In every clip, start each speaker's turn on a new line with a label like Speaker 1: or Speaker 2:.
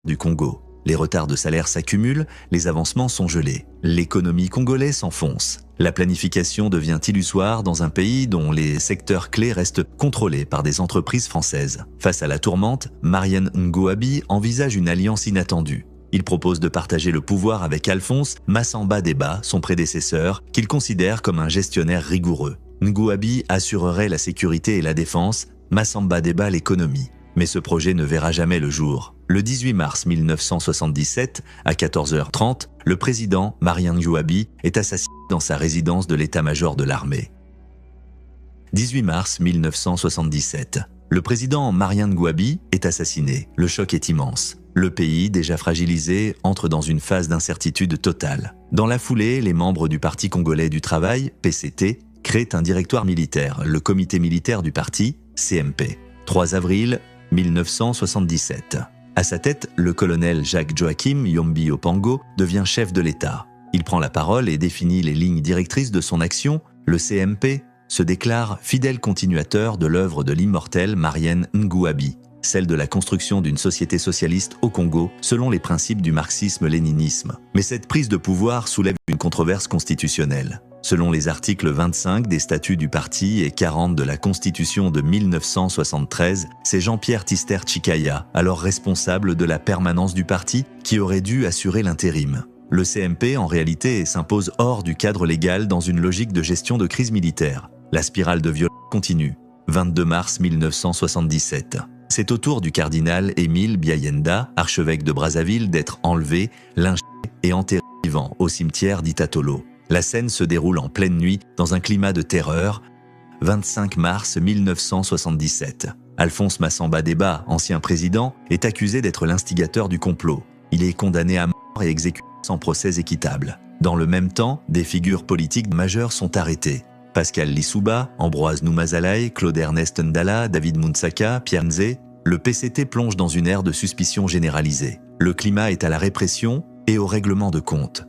Speaker 1: du Congo. Les retards de salaire s'accumulent, les avancements sont gelés. L'économie congolaise s'enfonce. La planification devient illusoire dans un pays dont les secteurs clés restent contrôlés par des entreprises françaises. Face à la tourmente, Marian Ngouabi envisage une alliance inattendue. Il propose de partager le pouvoir avec Alphonse Massamba Deba, son prédécesseur, qu'il considère comme un gestionnaire rigoureux. Ngouabi assurerait la sécurité et la défense, Massamba Deba l'économie. Mais ce projet ne verra jamais le jour. Le 18 mars 1977, à 14h30, le président Marian Ngouabi est assassiné dans sa résidence de l'état-major de l'armée. 18 mars 1977. Le président Marian Ngouabi est assassiné. Le choc est immense. Le pays, déjà fragilisé, entre dans une phase d'incertitude totale. Dans la foulée, les membres du Parti congolais du travail, PCT, créent un directoire militaire, le comité militaire du parti, CMP. 3 avril 1977. À sa tête, le colonel Jacques-Joachim Yombi Opango devient chef de l'État. Il prend la parole et définit les lignes directrices de son action. Le CMP se déclare fidèle continuateur de l'œuvre de l'immortel Marian Ngouabi, celle de la construction d'une société socialiste au Congo selon les principes du marxisme-léninisme. Mais cette prise de pouvoir soulève une controverse constitutionnelle. Selon les articles 25 des statuts du parti et 40 de la Constitution de 1973, c'est Jean-Pierre Tister Tshikaya, alors responsable de la permanence du parti, qui aurait dû assurer l'intérim. Le CMP, en réalité, s'impose hors du cadre légal dans une logique de gestion de crise militaire. La spirale de violence continue. 22 mars 1977. C'est au tour du cardinal Émile Biayenda, archevêque de Brazzaville, d'être enlevé, lynché et enterré vivant au cimetière d'Itatolo. La scène se déroule en pleine nuit dans un climat de terreur. 25 mars 1977. Alphonse Massamba Deba, ancien président, est accusé d'être l'instigateur du complot. Il est condamné à mort et exécuté sans procès équitable. Dans le même temps, des figures politiques majeures sont arrêtées. Pascal Lissouba, Ambroise Noumazalaï, Claude-Ernest Ndala, David Mounsaka, Pierre Nzé, le PCT plonge dans une ère de suspicion généralisée. Le climat est à la répression et au règlement de compte.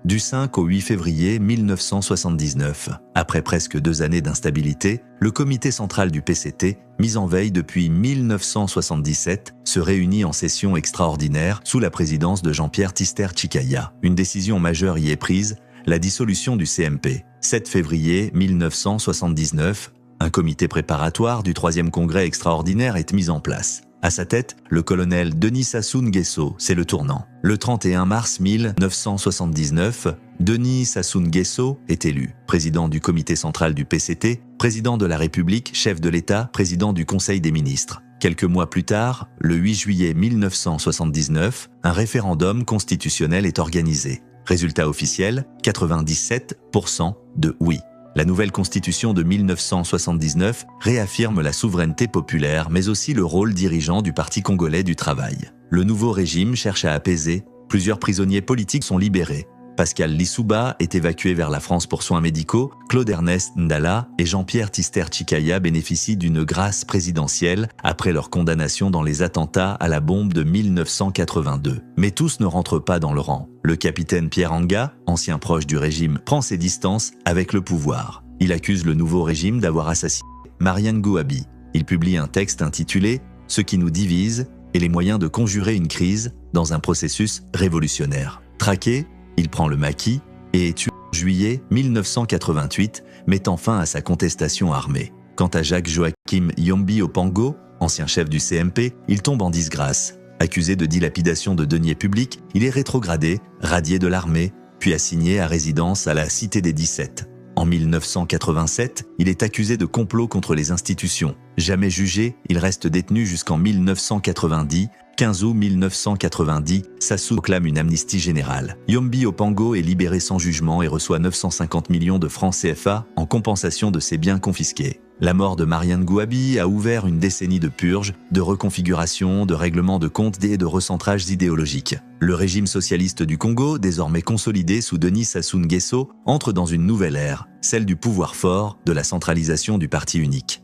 Speaker 1: Du 5 au 8 février 1979, après presque 2 années d'instabilité, le comité central du PCT, mis en veille depuis 1977, se réunit en session extraordinaire sous la présidence de Jean-Pierre Tister Tshikaya. Une décision majeure y est prise, la dissolution du CMP. 7 février 1979, un comité préparatoire du 3e congrès extraordinaire est mis en place. À sa tête, le colonel Denis Sassou Nguesso, c'est le tournant. Le 31 mars 1979, Denis Sassou Nguesso est élu président du comité central du PCT, président de la République, chef de l'État, président du Conseil des ministres. Quelques mois plus tard, le 8 juillet 1979, un référendum constitutionnel est organisé. Résultat officiel, 97% de oui. La nouvelle constitution de 1979 réaffirme la souveraineté populaire, mais aussi le rôle dirigeant du Parti congolais du travail. Le nouveau régime cherche à apaiser, plusieurs prisonniers politiques sont libérés. Pascal Lissouba est évacué vers la France pour soins médicaux, Claude-Ernest Ndala et Jean-Pierre Tister Tshikaya bénéficient d'une grâce présidentielle après leur condamnation dans les attentats à la bombe de 1982. Mais tous ne rentrent pas dans le rang. Le capitaine Pierre Anga, ancien proche du régime, prend ses distances avec le pouvoir. Il accuse le nouveau régime d'avoir assassiné Marian Ngouabi. Il publie un texte intitulé « Ce qui nous divise et les moyens de conjurer une crise dans un processus révolutionnaire ». Traqué, il prend le maquis et est tué en juillet 1988, mettant fin à sa contestation armée. Quant à Jacques-Joachim Yombi Opango, ancien chef du CMP, il tombe en disgrâce. Accusé de dilapidation de deniers publics, il est rétrogradé, radié de l'armée, puis assigné à résidence à la Cité des 17. En 1987, il est accusé de complot contre les institutions. Jamais jugé, il reste détenu jusqu'en 1990. 15 août 1990, Sassou proclame une amnistie générale. Yombi Opango est libéré sans jugement et reçoit 950 millions de francs CFA en compensation de ses biens confisqués. La mort de Marian Ngouabi a ouvert une décennie de purges, de reconfiguration, de règlement de comptes et de recentrages idéologiques. Le régime socialiste du Congo, désormais consolidé sous Denis Sassou Nguesso, entre dans une nouvelle ère, celle du pouvoir fort, de la centralisation du parti unique.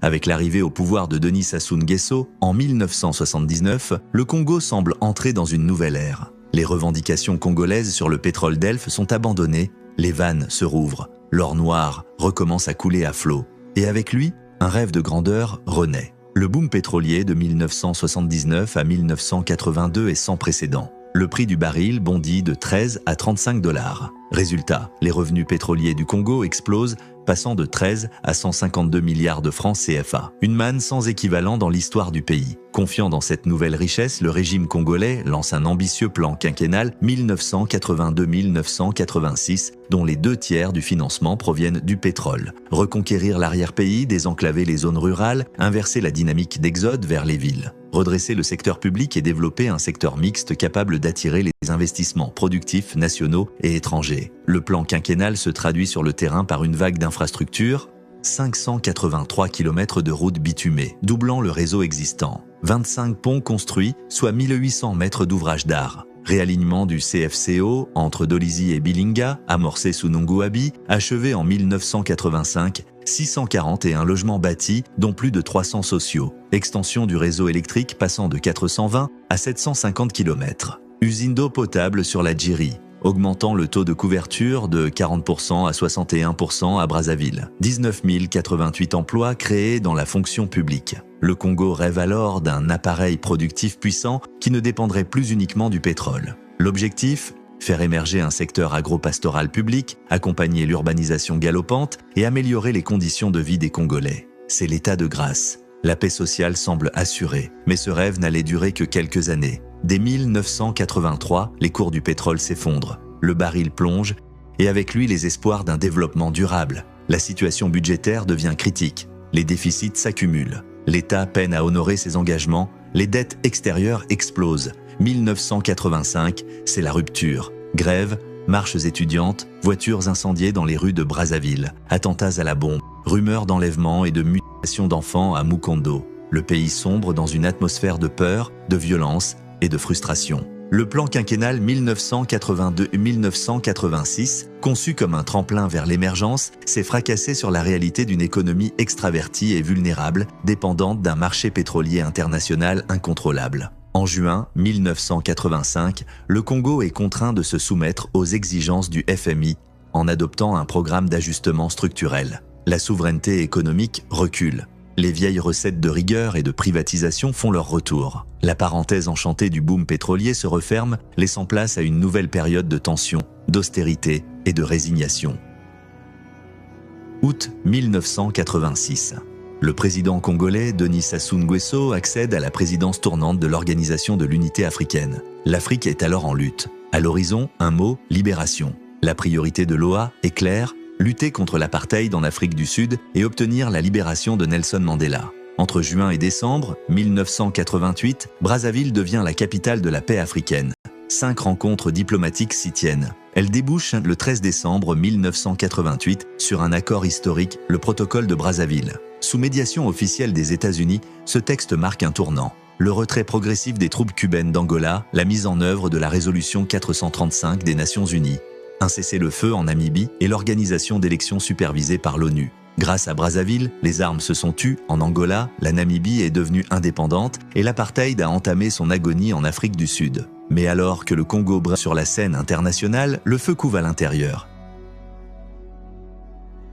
Speaker 1: Avec l'arrivée au pouvoir de Denis Sassou Nguesso, en 1979, le Congo semble entrer dans une nouvelle ère. Les revendications congolaises sur le pétrole d'Elf sont abandonnées, les vannes se rouvrent, l'or noir recommence à couler à flot. Et avec lui, un rêve de grandeur renaît. Le boom pétrolier de 1979 à 1982 est sans précédent. Le prix du baril bondit de 13 à 35 $. Résultat, les revenus pétroliers du Congo explosent, passant de 13 à 152 milliards de francs CFA. Une manne sans équivalent dans l'histoire du pays. Confiant dans cette nouvelle richesse, le régime congolais lance un ambitieux plan quinquennal 1982-1986, dont les 2/3 du financement proviennent du pétrole. Reconquérir l'arrière-pays, désenclaver les zones rurales, inverser la dynamique d'exode vers les villes. Redresser le secteur public et développer un secteur mixte capable d'attirer les investissements productifs nationaux et étrangers. Le plan quinquennal se traduit sur le terrain par une vague d'infrastructures, 583 km de routes bitumées, doublant le réseau existant, 25 ponts construits, soit 1800 mètres d'ouvrages d'art. Réalignement du CFCO entre Dolisie et Bilinga, amorcé sous Nunguabi, achevé en 1985, 641 logements bâtis, dont plus de 300 sociaux. Extension du réseau électrique passant de 420 à 750 km. Usine d'eau potable sur la Djiri, augmentant le taux de couverture de 40% à 61% à Brazzaville. 19 088 emplois créés dans la fonction publique. Le Congo rêve alors d'un appareil productif puissant qui ne dépendrait plus uniquement du pétrole. L'objectif ? Faire émerger un secteur agro-pastoral public, accompagner l'urbanisation galopante et améliorer les conditions de vie des Congolais. C'est l'état de grâce. La paix sociale semble assurée, mais ce rêve n'allait durer que quelques années. Dès 1983, les cours du pétrole s'effondrent, le baril plonge et avec lui les espoirs d'un développement durable. La situation budgétaire devient critique, les déficits s'accumulent. L'État peine à honorer ses engagements, les dettes extérieures explosent. 1985, c'est la rupture. Grève, marches étudiantes, voitures incendiées dans les rues de Brazzaville, attentats à la bombe, rumeurs d'enlèvement et de mutilation d'enfants à Mukondo. Le pays sombre dans une atmosphère de peur, de violence et de frustration. Le plan quinquennal 1982-1986, conçu comme un tremplin vers l'émergence, s'est fracassé sur la réalité d'une économie extravertie et vulnérable, dépendante d'un marché pétrolier international incontrôlable. En juin 1985, le Congo est contraint de se soumettre aux exigences du FMI en adoptant un programme d'ajustement structurel. La souveraineté économique recule. Les vieilles recettes de rigueur et de privatisation font leur retour. La parenthèse enchantée du boom pétrolier se referme, laissant place à une nouvelle période de tension, d'austérité et de résignation. Août 1986. Le président congolais Denis Sassou Nguesso accède à la présidence tournante de l'Organisation de l'Unité africaine. L'Afrique est alors en lutte. À l'horizon, un mot, libération. La priorité de l'OA est claire, lutter contre l'apartheid en Afrique du Sud et obtenir la libération de Nelson Mandela. Entre juin et décembre 1988, Brazzaville devient la capitale de la paix africaine. 5 rencontres diplomatiques s'y tiennent. Elles débouchent le 13 décembre 1988 sur un accord historique, le protocole de Brazzaville. Sous médiation officielle des États-Unis, ce texte marque un tournant. Le retrait progressif des troupes cubaines d'Angola, la mise en œuvre de la résolution 435 des Nations Unies, un cessez-le-feu en Namibie et l'organisation d'élections supervisées par l'ONU. Grâce à Brazzaville, les armes se sont tues en Angola, la Namibie est devenue indépendante et l'apartheid a entamé son agonie en Afrique du Sud. Mais alors que le Congo brille sur la scène internationale, le feu couve à l'intérieur.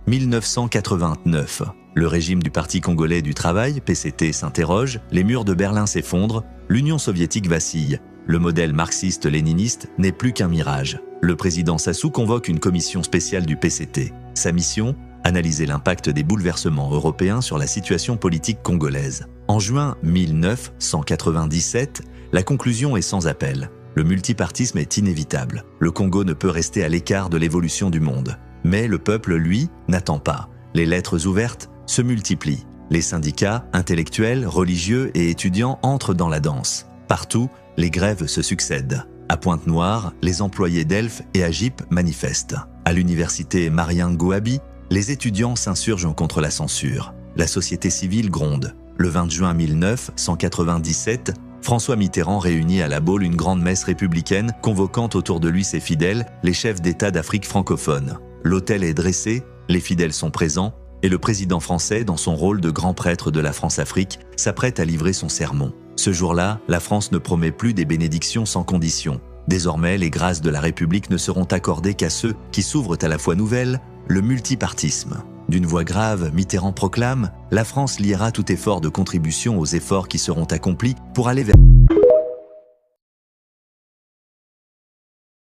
Speaker 1: 1989. Le régime du Parti congolais du travail, PCT, s'interroge, les murs de Berlin s'effondrent, l'Union soviétique vacille. Le modèle marxiste-léniniste n'est plus qu'un mirage. Le président Sassou convoque une commission spéciale du PCT. Sa mission ? Analyser l'impact des bouleversements européens sur la situation politique congolaise. En juin 1997, la conclusion est sans appel. Le multipartisme est inévitable. Le Congo ne peut rester à l'écart de l'évolution du monde. Mais le peuple, lui, n'attend pas. Les lettres ouvertes se multiplient. Les syndicats, intellectuels, religieux et étudiants entrent dans la danse. Partout, les grèves se succèdent. À Pointe-Noire, les employés d'Elf et Agip manifestent. À l'université Marien-Ngouabi, les étudiants s'insurgent contre la censure. La société civile gronde. Le 20 juin 1997, François Mitterrand réunit à La Baule une grande messe républicaine, convoquant autour de lui ses fidèles, les chefs d'État d'Afrique francophone. L'autel est dressé, les fidèles sont présents, et le président français, dans son rôle de grand prêtre de la France-Afrique, s'apprête à livrer son sermon. Ce jour-là, la France ne promet plus des bénédictions sans condition. Désormais, les grâces de la République ne seront accordées qu'à ceux qui s'ouvrent à la foi nouvelle, le multipartisme. D'une voix grave, Mitterrand proclame « La France liera tout effort de contribution aux efforts qui seront accomplis pour aller vers... »